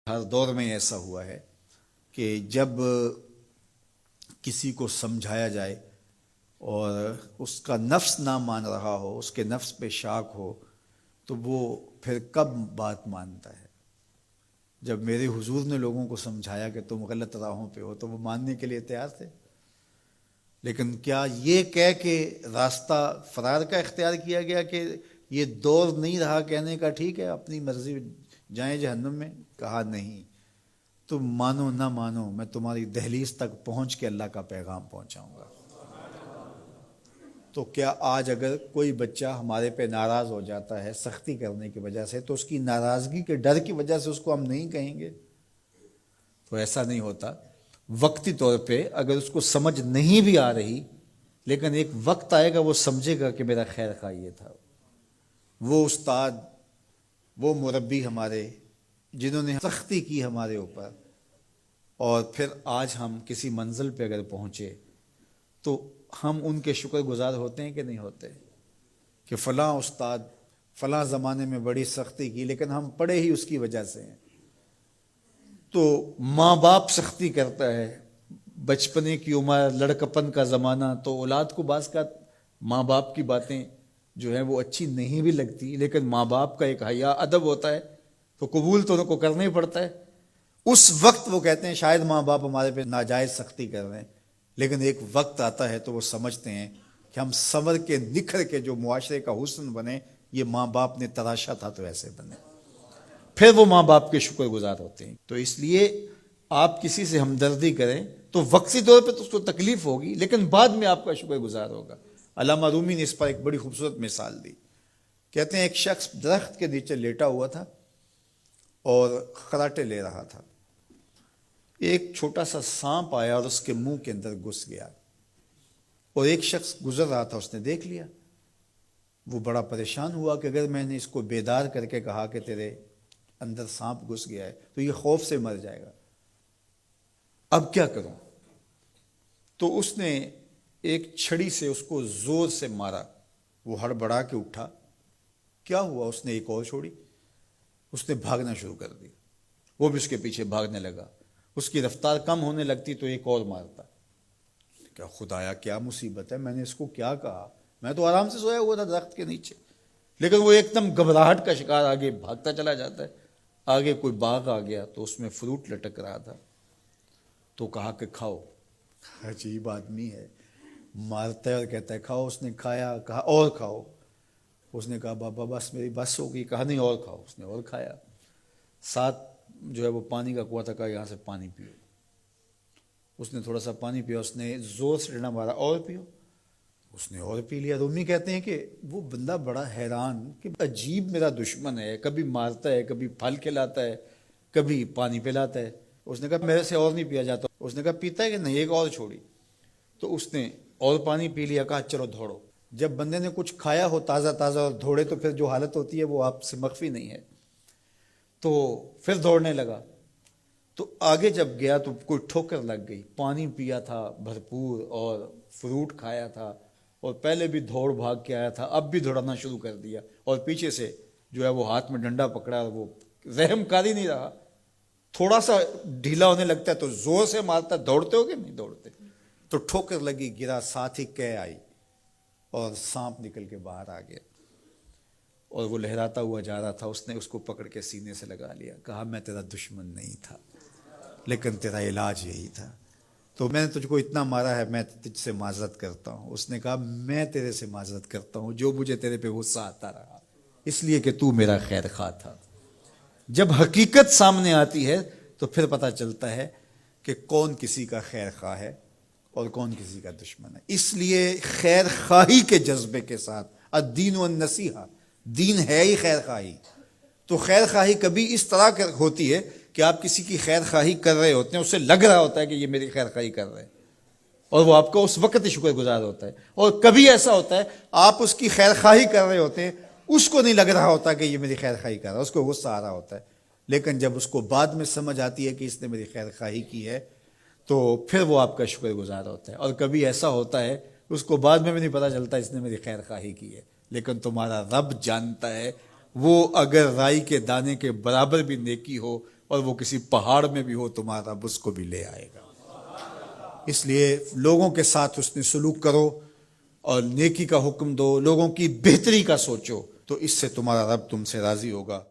ہر دور میں ایسا ہوا ہے کہ جب کسی کو سمجھایا جائے اور اس کا نفس نہ مان رہا ہو، اس کے نفس پہ شاک ہو، تو وہ پھر کب بات مانتا ہے؟ جب میرے حضور نے لوگوں کو سمجھایا کہ تم غلط راہوں پہ ہو تو وہ ماننے کے لیے تیار تھے، لیکن کیا یہ کہہ کے راستہ فرار کا اختیار کیا گیا کہ یہ دور نہیں رہا کہنے کا ٹھیک ہے اپنی مرضی جائیں جہنم میں؟ کہا نہیں، تم مانو نہ مانو میں تمہاری دہلیز تک پہنچ کے اللہ کا پیغام پہنچاؤں گا۔ تو کیا آج اگر کوئی بچہ ہمارے پہ ناراض ہو جاتا ہے سختی کرنے کی وجہ سے، تو اس کی ناراضگی کے ڈر کی وجہ سے اس کو ہم نہیں کہیں گے؟ تو ایسا نہیں ہوتا۔ وقتی طور پہ اگر اس کو سمجھ نہیں بھی آ رہی، لیکن ایک وقت آئے گا وہ سمجھے گا کہ میرا خیر خواہ یہ تھا۔ وہ استاد، وہ مربی ہمارے جنہوں نے سختی کی ہمارے اوپر، اور پھر آج ہم کسی منزل پہ اگر پہنچے تو ہم ان کے شکر گزار ہوتے ہیں کہ نہیں ہوتے؟ کہ فلاں استاد فلاں زمانے میں بڑی سختی کی، لیکن ہم پڑھے ہی اس کی وجہ سے ہیں۔ تو ماں باپ سختی کرتا ہے، بچپنے کی عمر، لڑکپن کا زمانہ، تو اولاد کو بعض کا ماں باپ کی باتیں جو ہیں وہ اچھی نہیں بھی لگتی، لیکن ماں باپ کا ایک حیا ادب ہوتا ہے تو قبول تو ان کو کرنا ہی پڑتا ہے۔ اس وقت وہ کہتے ہیں شاید ماں باپ ہمارے پہ ناجائز سختی کر رہے ہیں، لیکن ایک وقت آتا ہے تو وہ سمجھتے ہیں کہ ہم سنور کے نکھر کے جو معاشرے کا حسن بنے، یہ ماں باپ نے تراشا تھا تو ایسے بنے، پھر وہ ماں باپ کے شکر گزار ہوتے ہیں۔ تو اس لیے آپ کسی سے ہمدردی کریں تو وقتی طور پہ تو اس کو تکلیف ہوگی، لیکن بعد میں آپ کا شکر گزار ہوگا۔ علامہ رومی نے اس پر ایک بڑی خوبصورت مثال دی۔ کہتے ہیں ایک شخص درخت کے نیچے لیٹا ہوا تھا اور خراٹے لے رہا تھا۔ ایک چھوٹا سا سانپ آیا اور اس کے منہ کے اندر گھس گیا، اور ایک شخص گزر رہا تھا، اس نے دیکھ لیا۔ وہ بڑا پریشان ہوا کہ اگر میں نے اس کو بیدار کر کے کہا کہ تیرے اندر سانپ گھس گیا ہے تو یہ خوف سے مر جائے گا، اب کیا کروں؟ تو اس نے ایک چھڑی سے اس کو زور سے مارا، وہ ہڑبڑا کے اٹھا۔ کیا ہوا؟ اس نے ایک اور چھوڑی، اس نے بھاگنا شروع کر دی، وہ بھی اس کے پیچھے بھاگنے لگا۔ اس کی رفتار کم ہونے لگتی تو ایک اور مارتا۔ کیا خدایا کیا مصیبت ہے، میں نے اس کو کیا کہا؟ میں تو آرام سے سویا ہوا تھا درخت کے نیچے، لیکن وہ ایک دم گھبراہٹ کا شکار آگے بھاگتا چلا جاتا ہے۔ آگے کوئی باغ آ گیا تو اس میں فروٹ لٹک رہا تھا، تو کہا کہ کھاؤ۔ عجیب آدمی ہے، مارتا ہے اور کہتا ہے کھاؤ۔ اس نے کھایا، کہا اور کھاؤ۔ اس نے کہا بابا بس میری بس ہو گئی، کہا نہیں اور کھاؤ۔ اس نے اور کھایا۔ ساتھ جو ہے وہ پانی کا کنواں تھا، کہا یہاں سے پانی پیو۔ اس نے تھوڑا سا پانی پیا، اس نے زور سے ڈنڈا مارا، اور پیو۔ اس نے اور پی لیا۔ رومی کہتے ہیں کہ وہ بندہ بڑا حیران کہ عجیب میرا دشمن ہے، کبھی مارتا ہے، کبھی پھل کھلاتا ہے، کبھی پانی پلاتا ہے۔ اس نے کہا میرے سے اور نہیں پیا جاتا۔ اس نے کہا پیتا ہے کہ نہیں، ایک اور چھوڑی۔ تو اس نے اور پانی پی لیا، کہا چلو دوڑو۔ جب بندے نے کچھ کھایا ہو تازہ تازہ اور دوڑے تو پھر جو حالت ہوتی ہے وہ آپ سے مخفی نہیں ہے۔ تو پھر دوڑنے لگا، تو آگے جب گیا تو کوئی ٹھوکر لگ گئی۔ پانی پیا تھا بھرپور اور فروٹ کھایا تھا، اور پہلے بھی دوڑ بھاگ کے آیا تھا، اب بھی دوڑنا شروع کر دیا، اور پیچھے سے جو ہے وہ ہاتھ میں ڈنڈا پکڑا، اور وہ رحم کاری نہیں رہا۔ تھوڑا سا ڈھیلا ہونے لگتا ہے تو زور سے مارتا ہے۔ دوڑتے ہو کہ نہیں دوڑتے؟ تو ٹھوکر لگی، گرا، ساتھ ہی کہہ آئی اور سانپ نکل کے باہر آ گیا، اور وہ لہراتا ہوا جا رہا تھا۔ اس نے اس کو پکڑ کے سینے سے لگا لیا، کہا میں تیرا دشمن نہیں تھا، لیکن تیرا علاج یہی تھا، تو میں نے تجھ کو اتنا مارا ہے، میں تجھ سے معذرت کرتا ہوں۔ اس نے کہا میں تیرے سے معذرت کرتا ہوں جو مجھے تیرے پہ غصہ آتا رہا، اس لیے کہ تو میرا خیر خواہ تھا۔ جب حقیقت سامنے آتی ہے تو پھر پتہ چلتا ہے کہ کون کسی کا خیر خواہ ہے اور کون کسی کا دشمن ہے۔ اس لیے خیر خواہی کے جذبے کے ساتھ، الدین والنصیحہ، دین ہے ہی خیر خواہی۔ تو خیر خواہی کبھی اس طرح ہوتی ہے کہ آپ کسی کی خیر خواہی کر رہے ہوتے ہیں، اسے لگ رہا ہوتا ہے کہ یہ میری خیر خواہی کر رہے ہیں، اور وہ آپ کو اس وقت ہی شکر گزار ہوتا ہے۔ اور کبھی ایسا ہوتا ہے آپ اس کی خیر خواہی کر رہے ہوتے ہیں، اس کو نہیں لگ رہا ہوتا کہ یہ میری خیر خواہی کر رہا ہے، اس کو غصہ آ رہا ہوتا ہے، لیکن جب اس کو بعد میں سمجھ آتی ہے کہ اس نے میری خیر خواہی کی ہے تو پھر وہ آپ کا شکر گزار ہوتا ہے۔ اور کبھی ایسا ہوتا ہے اس کو بعد میں بھی نہیں پتہ چلتا اس نے میری خیر خواہی کی ہے، لیکن تمہارا رب جانتا ہے، وہ اگر رائی کے دانے کے برابر بھی نیکی ہو اور وہ کسی پہاڑ میں بھی ہو تمہارا رب اس کو بھی لے آئے گا۔ اس لیے لوگوں کے ساتھ حسن سلوک کرو اور نیکی کا حکم دو، لوگوں کی بہتری کا سوچو، تو اس سے تمہارا رب تم سے راضی ہوگا۔